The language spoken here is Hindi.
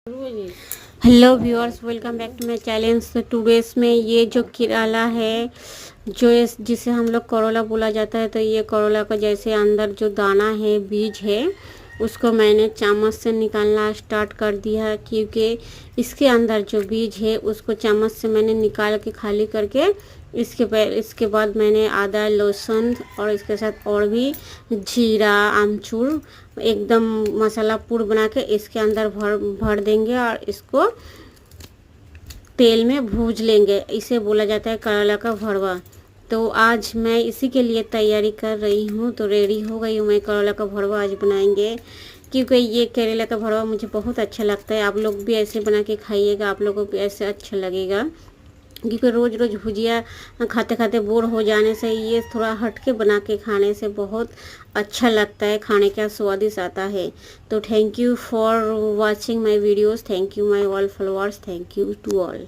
Hello viewers, welcome back to my channel. तो टुडेस में ये जो किराला है, जो जिसे हम लोग करोला बोला जाता है, तो ये करोला का जैसे अंदर जो दाना है, बीज है, उसको मैंने चम्मच से निकालना स्टार्ट कर दिया, क्योंकि इसके अंदर जो बीज है उसको चम्मच से मैंने निकाल के खाली करके इसके बाद मैंने आदा, लहसुन और इसके साथ और भी जीरा, आमचूर, एकदम मसाला पूड़ बना के इसके अंदर भर देंगे और इसको तेल में भूज लेंगे। इसे बोला जाता है करेला का भरवा। तो आज मैं इसी के लिए तैयारी कर रही हूँ, तो रेडी हो गई हूँ मैं। करेला का भरवा आज बनाएंगे, क्योंकि ये करेला का भरवा मुझे बहुत अच्छा लगता है। आप लोग भी ऐसे बना के खाइएगा, आप लोगों को भी ऐसे अच्छा लगेगा, क्योंकि रोज़ रोज़ भुजिया खाते खाते बोर हो जाने से ये थोड़ा हटके बना के खाने से बहुत अच्छा लगता है, खाने का स्वादिष्ट आता है। तो thank you for watching my videos, thank you my all followers, thank you to all.